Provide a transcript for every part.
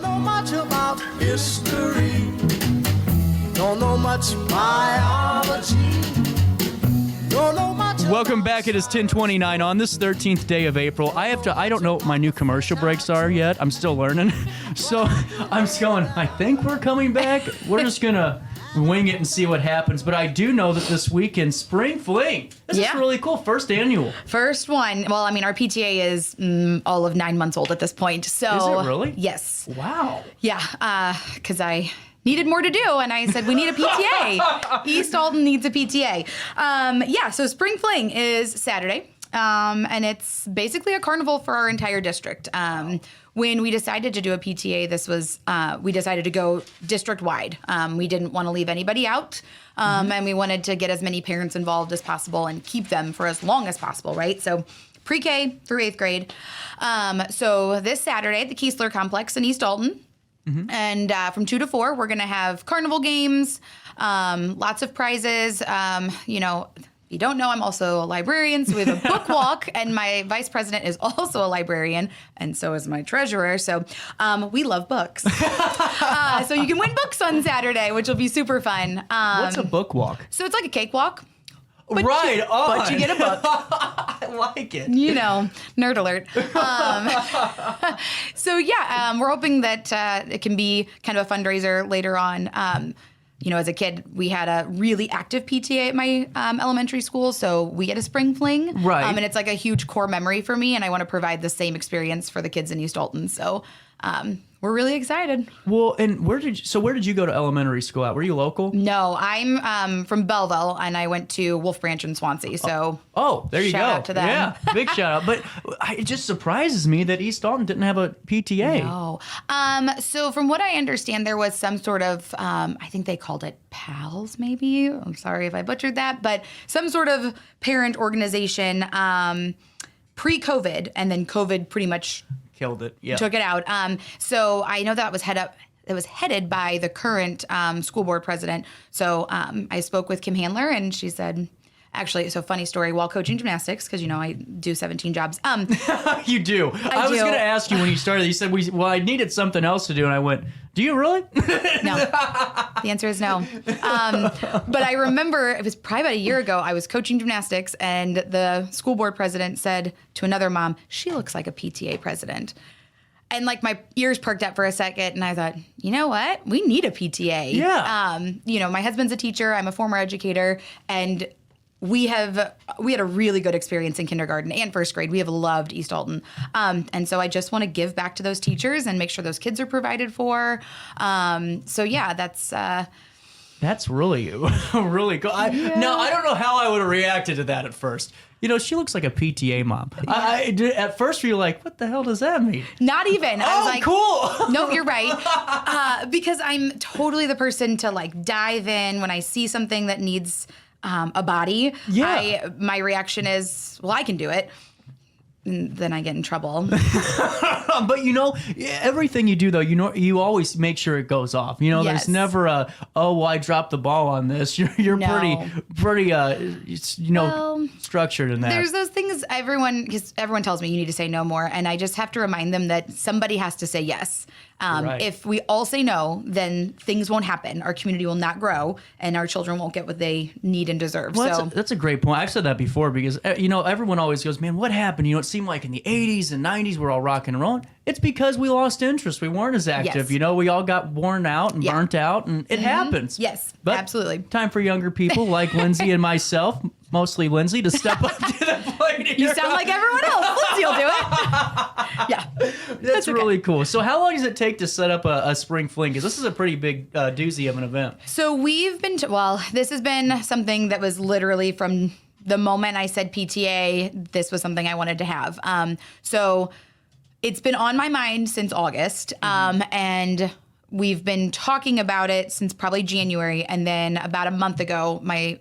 Don't know much about history. Don't know much biology. Don't know much. Welcome back. It is 10:29 on this 13th day of April. I don't know what my new commercial breaks are yet. I'm still learning. So I'm just going, I think we're coming back. We're just going to wing it and see what happens. But I do know that this weekend, Spring Fling. This is really cool. First annual. First one. Well, I mean, our PTA is all of 9 months old at this point. So is it really? Yes. Wow. Yeah, because I needed more to do, and I said, we need a PTA. East Alton needs a PTA. So Spring Fling is Saturday, and it's basically a carnival for our entire district. When we decided to do a PTA, we decided to go district-wide. We didn't want to leave anybody out, and we wanted to get as many parents involved as possible and keep them for as long as possible, right? So pre-K through 8th grade. So this Saturday at the Keesler Complex in East Alton, and from 2 to 4, we're going to have carnival games, lots of prizes. If you don't know, I'm also a librarian, so we have a book walk, and my vice president is also a librarian, and so is my treasurer. So we love books. So you can win books on Saturday, which will be super fun. What's a book walk? So it's like a cakewalk. But you get a book. I like it. Nerd alert. We're hoping that it can be kind of a fundraiser later on. As a kid, we had a really active PTA at my elementary school, so we get a Spring Fling. Right. And it's like a huge core memory for me, and I want to provide the same experience for the kids in East Alton. So we're really excited. Well, and where did you go to elementary school at? Were you local? No, I'm from Belleville, and I went to Wolf Branch in Swansea. So there you go. Shout out to them. Yeah, big shout out. But it just surprises me that East Alton didn't have a PTA. No. So from what I understand, there was some sort of, I think they called it PALS, maybe. I'm sorry if I butchered that, but some sort of parent organization pre-COVID, and then COVID pretty much killed it. Yeah. Took it out. So I know that was headed by the current school board president. So I spoke with Kim Handler, and she said, actually, so funny story, while coaching gymnastics, because I do 17 jobs. You do. I was going to ask you when you started, you said, I needed something else to do. And I went, do you really? No. The answer is no. But I remember it was probably about a year ago, I was coaching gymnastics, and the school board president said to another mom, she looks like a PTA president. And my ears perked up for a second, and I thought, you know what? We need a PTA. Yeah. My husband's a teacher. I'm a former educator, and we had a really good experience in kindergarten and first grade. We have loved East Alton. And so I just want to give back to those teachers and make sure those kids are provided for. That's really, really cool. Now, I don't know how I would have reacted to that at first. She looks like a PTA mom. At first, you're like, what the hell does that mean? Not even. I was like, cool. No, you're right. Because I'm totally the person to dive in when I see something that needs a body. Yeah. My reaction is, well, I can do it. And then I get in trouble. But everything you do though, you always make sure it goes off. Yes. There's never I dropped the ball on this. You're No. pretty structured in that. There's those things because everyone tells me you need to say no more, and I just have to remind them that somebody has to say yes. Right. If we all say no, then things won't happen. Our community will not grow, and our children won't get what they need and deserve. Well, that's a great point. I've said that before because, everyone always goes, man, what happened? It seemed like in the 80s and 90s we're all rocking and rolling. It's because we lost interest. We weren't as active. Yes. We all got worn out and burnt out, and it happens. Yes, but absolutely. Time for younger people like Lindsey and myself, mostly Lindsey, to step up to the plate here. You sound like everyone else. Lindsey will do it. Yeah. That's really cool. So how long does it take to set up a Spring Fling? Because this is a pretty big doozy of an event. So we've been, this has been something that was literally from the moment I said PTA, this was something I wanted to have. So it's been on my mind since August. And we've been talking about it since probably January. And then about a month ago, my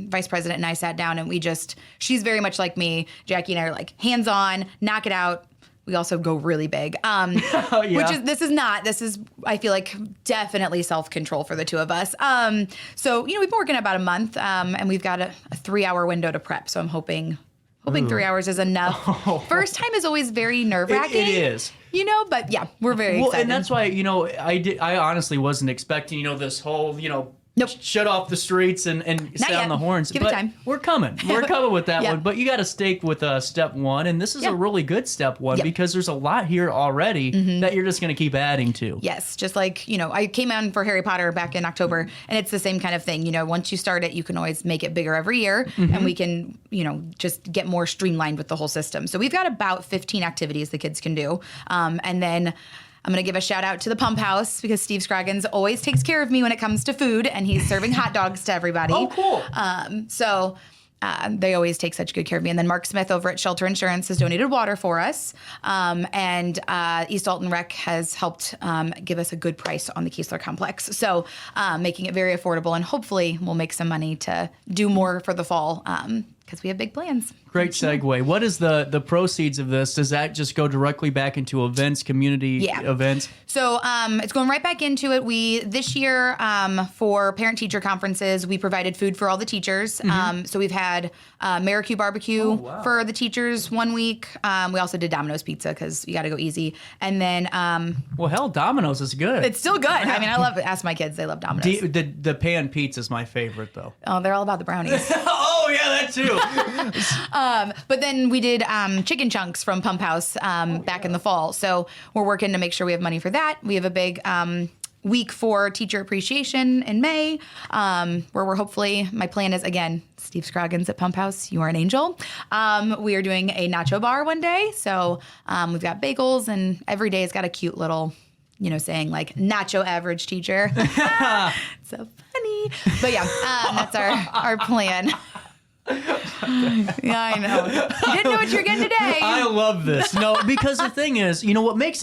vice president and I sat down, and she's very much like me. Jackie and I are like, hands on, knock it out. We also go really big, this is, I feel like, definitely self-control for the two of us. So, we've been working about a month, and we've got a 3-hour window to prep. So I'm hoping 3 hours is enough. First time is always very nerve-wracking. It is. But yeah, we're very Well, excited. and that's why, I honestly wasn't expecting, this whole, Nope. shut off the streets and sound yet. the horns. Give it but time. We're coming. We're coming with that Yeah. one. But you got to stake with step one. And this is Yeah. a really good step one Yep. because there's a lot here already that you're just going to keep adding to. Yes, just like, I came on for Harry Potter back in October, and it's the same kind of thing. Once you start it, you can always make it bigger every year, and we can, just get more streamlined with the whole system. So we've got about 15 activities the kids can do. And then I'm going to give a shout out to the Pump House because Steve Scroggins always takes care of me when it comes to food, and he's serving hot dogs to everybody. Oh, cool. So they always take such good care of me. And then Mark Smith over at Shelter Insurance has donated water for us. And East Alton Rec has helped give us a good price on the Keesler Complex. So making it very affordable, and hopefully we'll make some money to do more for the fall because we have big plans. Great segue. What is the proceeds of this? Does that just go directly back into events, community events? So it's going right back into it. This year for parent-teacher conferences, we provided food for all the teachers. So we've had Maricue Barbecue for the teachers one week. We also did Domino's Pizza because you got to go easy. And then Well, hell, Domino's is good. it's still good. I mean, I love it. Ask my kids; they love Domino's. The pan pizza is my favorite, though. Oh, they're all about the brownies. Oh, yeah, that too. But then we did chicken chunks from Pump House back in the fall. So we're working to make sure we have money for that. We have a big week for teacher appreciation in May, where we're hopefully, my plan is, again, Steve Scroggins at Pump House, you are an angel. We are doing a nacho bar one day. So we've got bagels, and every day has got a cute little, saying like nacho average teacher. So funny. But yeah, that's our plan. Yeah, I know. You didn't know what you were getting today. I love this. No, because the thing is, what makes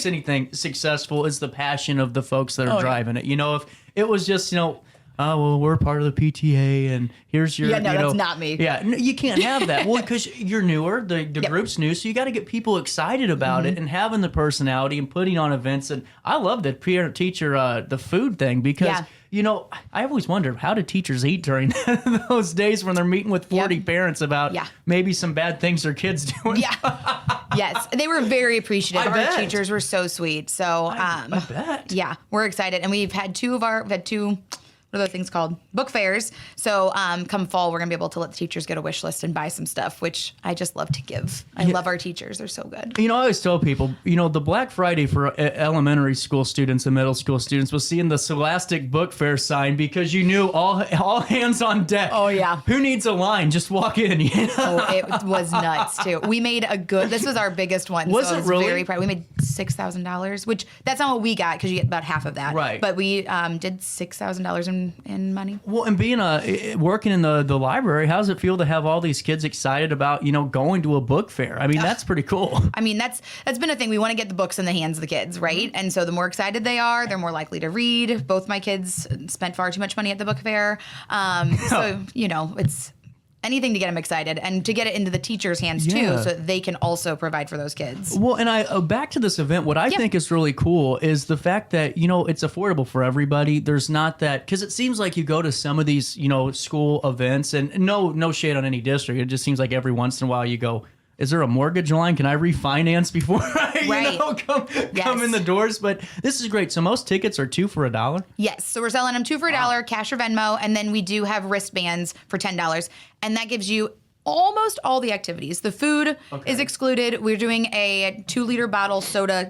anything successful is the passion of the folks that are driving it. If it was just, oh, well, we're part of the PTA and here's your, that's not me. Yeah, no, you can't have that. Well, because you're newer, the group's new, so you got to get people excited about it and having the personality and putting on events. And I love that parent-teacher, the food thing because, I always wondered, how do teachers eat during those days when they're meeting with 40 parents about maybe some bad things their kids doing? Yeah. Yes. They were very appreciative. I bet. Our teachers were so sweet. So, I bet. Yeah, we're excited. And we've had two, what are those things called? Book fairs. So come fall, we're going to be able to let the teachers get a wish list and buy some stuff, which I just love to give. I love our teachers. They're so good. I always tell people, the Black Friday for elementary school students and middle school students was seeing the Scholastic Book Fair sign because you knew all hands on deck. Oh, yeah. Who needs a line? Just walk in. Oh, it was nuts, too. We made this was our biggest one. Was so it I was really? very proud. We made $6,000, which that's not what we got because you get about half of that. Right. But we did $6,000 in money. Well, and being working in the library, how does it feel to have all these kids excited about, going to a book fair? I mean, that's pretty cool. I mean, that's been a thing. We want to get the books in the hands of the kids, right? And so the more excited they are, they're more likely to read. Both my kids spent far too much money at the book fair. So, it's anything to get them excited and to get it into the teachers' hands too, so that they can also provide for those kids. Well, and back to this event, what I think is really cool is the fact that, it's affordable for everybody. There's not that, because it seems like you go to some of these, school events, and no shade on any district. It just seems like every once in a while you go, is there a mortgage line? Can I refinance before I come in the doors? But this is great. So most tickets are $2 for $1? Yes. So we're selling them $2 for $1, cash or Venmo. And then we do have wristbands for $10. And that gives you almost all the activities. The food is excluded. We're doing a 2-liter bottle soda,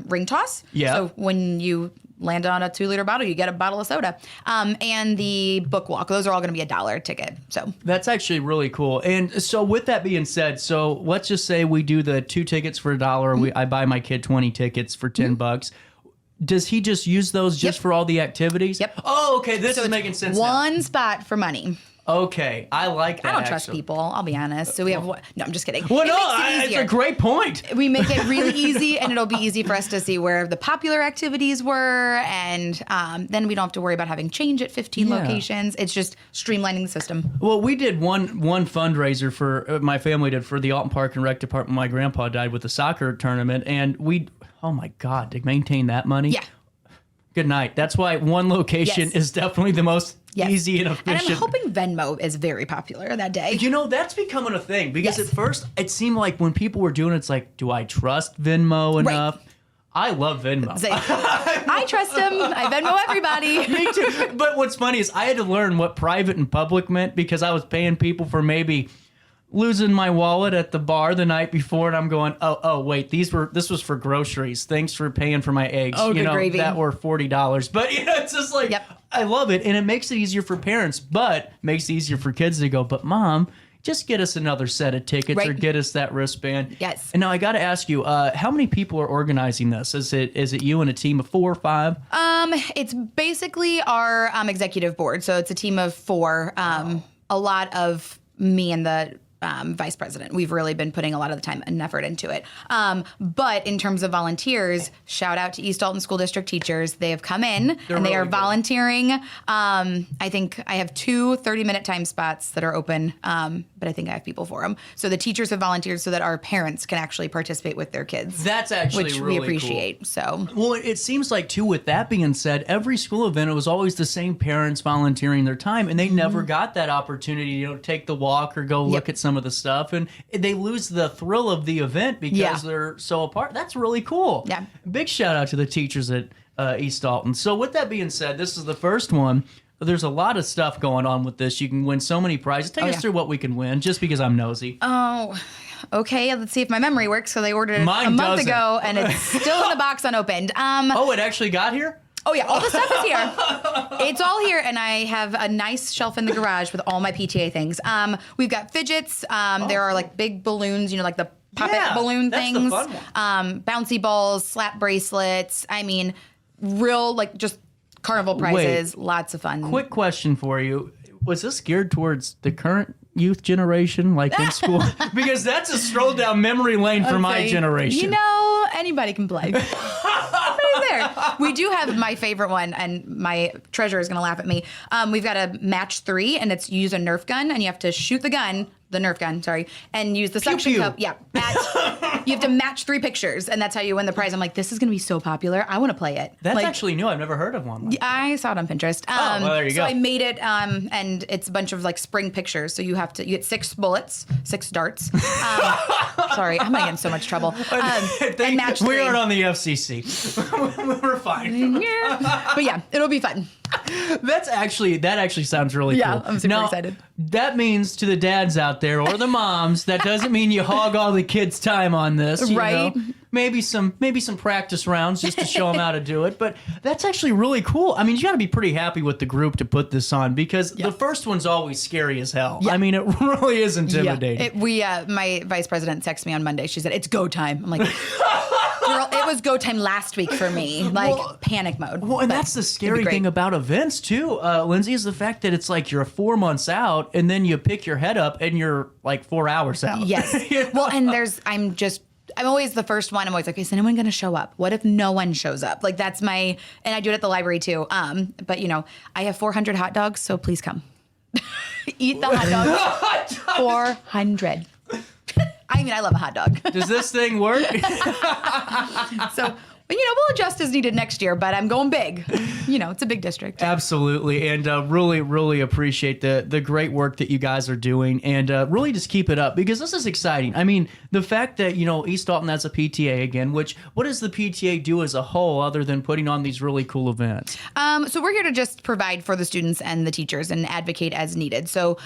ring toss. Yeah. So when you land on a 2-liter bottle, you get a bottle of soda. And the book walk. Those are all going to be $1 ticket. So that's actually really cool. And so with that being said, so let's just say we do the 2 tickets for $1. I buy my kid 20 tickets for $10. Does he just use those just for all the activities? Yep. Oh, okay. This is making sense now. One spot for money. Okay, I like that. I don't trust people. I'll be honest. So we have one. No, I'm just kidding. Well, it's a great point. We make it really easy, and it'll be easy for us to see where the popular activities were, and then we don't have to worry about having change at 15 locations. It's just streamlining the system. Well, we did one fundraiser for my family did for the Alton Park and Rec Department. My grandpa died with the soccer tournament, and oh my God, to maintain that money. Yeah. good night. That's why one location Yes. is definitely the most Yes. easy and And efficient. I'm hoping Venmo is very popular that day. You know, that's becoming a thing because Yes. at first it seemed like when people were doing it, it's like, do I trust Venmo enough? I love Venmo. I trust him. I Venmo everybody. Me too. But what's funny is I had to learn what private and public meant because I was paying people for maybe losing my wallet at the bar the night before, and I'm going, oh, wait, this was for groceries. Thanks for paying for my eggs. Oh, good gravy. That were $40. But it's just like, Yep. I love it, and it makes it easier for parents, but makes it easier for kids to go, but Mom, just get us another set of tickets or Right. get us that wristband. Yes. And now I got to ask you, how many people are organizing this? Is it you and a team of 4 or 5? It's basically our executive board. So it's a team of 4. A lot of me and the vice president. We've really been putting a lot of the time and effort into it. But in terms of volunteers, shout out to East Alton School District teachers. They have come in and they really are good. volunteering. I think I have 2 30-minute time spots that are open, but I think I have people for them. So the teachers have volunteered so that our parents can actually participate with their kids. That's actually which really we appreciate. cool. So Well, it seems like, too, with that being said, every school event, it was always the same parents volunteering their time, and they never got that opportunity to take the walk or go look at some of the stuff, and they lose the thrill of the event because they're so apart. That's really cool. Yeah. Big shout out to the teachers at East Alton. So with that being said, this is the first one. There's a lot of stuff going on with this. You can win so many prizes. Take us through what we can win, just because I'm nosy. okay, let's see if my memory works. So they ordered it Mine a month doesn't. ago, and it's still in the box unopened. Oh, it actually got here? Oh yeah, all the stuff is here. It's all here, and I have a nice shelf in the garage with all my PTA things. We've got fidgets. There are like big balloons, like the puppet balloon that's the things. fun one. Bouncy balls, slap bracelets. I mean, real just carnival prizes. Lots of fun. Quick question for you. Was this geared towards the current youth generation, like in school? Because that's a stroll down memory lane for my Okay. generation. Anybody can play. Right there. We do have my favorite one, and my treasurer is going to laugh at me. We've got a match 3, and it's use a Nerf gun, and you have to shoot the Nerf gun, and use the suction pew. cup. Yeah. You have to match 3 pictures, and that's how you win the prize. I'm like, this is going to be so popular. I want to play it. That's actually new. I've never heard of one. I saw it on Pinterest. well, there you so go. I made it, and it's a bunch of spring pictures. So you get 6 bullets, 6 darts. Sorry, I'm gonna get in so much trouble. And match 3. We aren't on the FCC. We're fine. But yeah, it'll be fun. That actually sounds really cool. Yeah, I'm super excited. That means to the dads out there or the moms, that doesn't mean you hog all the kids' time on this. Right. Maybe some practice rounds just to show them how to do it. But that's actually really cool. I mean, you got to be pretty happy with the group to put this on because the first one's always scary as hell. Yeah. I mean, it really is intimidating. My vice president texted me on Monday. She said, it's go time. I'm like, girl, it was go time last week for me. Panic mode. Well, and But that's the it'd be scary great. thing about events too, Lindsay, is the fact that it's like you're 4 months out and then you pick your head up and you're like 4 hours out. Yes. You know? Well, and I'm always the first one. I'm always like, is anyone going to show up? What if no one shows up? That's and I do it at the library too. But I have 400 hot dogs, so please come. Eat the hot dogs. 400. I mean, I love a hot dog. Does this thing work? So, we'll adjust as needed next year, but I'm going big. It's a big district. Absolutely. And really, really appreciate the great work that you guys are doing and really just keep it up because this is exciting. I mean, the fact that, East Alton has a PTA again, what does the PTA do as a whole other than putting on these really cool events? So we're here to just provide for the students and the teachers and advocate as needed. So,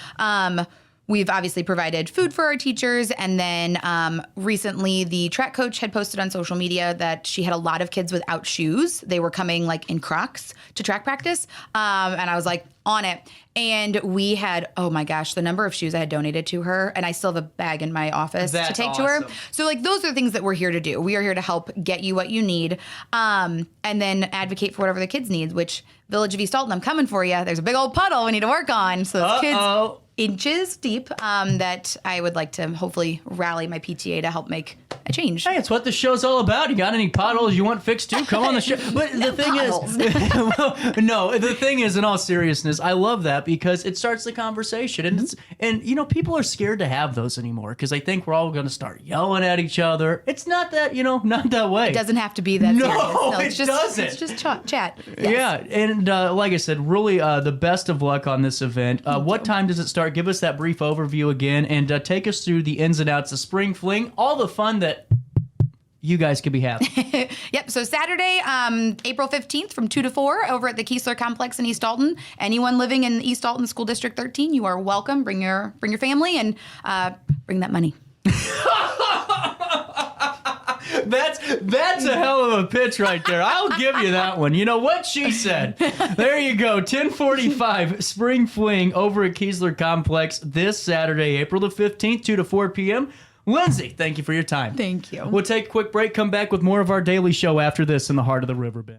we've obviously provided food for our teachers. And then recently the track coach had posted on social media that she had a lot of kids without shoes. They were coming in Crocs to track practice. And I was on it. And we had, oh my gosh, the number of shoes I had donated to her. And I still have a bag in my office to take to her. So those are things that we're here to do. We are here to help get you what you need. And then advocate for whatever the kids need, which Village of East Alton, I'm coming for you. There's a big old puddle we need to work on. So those kids inches deep that I would like to hopefully rally my PTA to help make a change. Hey, it's what the show's all about. You got any potholes you want fixed too? Come on the show. But the thing potholes. is, no, the thing is, in all seriousness, I love that because it starts the conversation, and people are scared to have those anymore because they think we're all going to start yelling at each other. It's not that, not that way. It doesn't have to be that serious. No, It's it doesn't. It's just chat. Yes. Yeah, and like I said, really the best of luck on this event. What time does it start? Give us that brief overview again, and take us through the ins and outs of Spring Fling, all the fun that you guys could be having. Yep. So Saturday, April 15th from 2 to 4 over at the Keesler Complex in East Alton. Anyone living in East Alton School District 13, you are welcome. Bring your family and bring that money. That's a hell of a pitch right there. I'll give you that one. You know what she said. There you go. 10:45 Spring Fling over at Keesler Complex this Saturday, April the 15th, 2 to 4 p.m. Lindsey, thank you for your time. Thank you. We'll take a quick break, come back with more of our daily show after this in the heart of the Riverbend.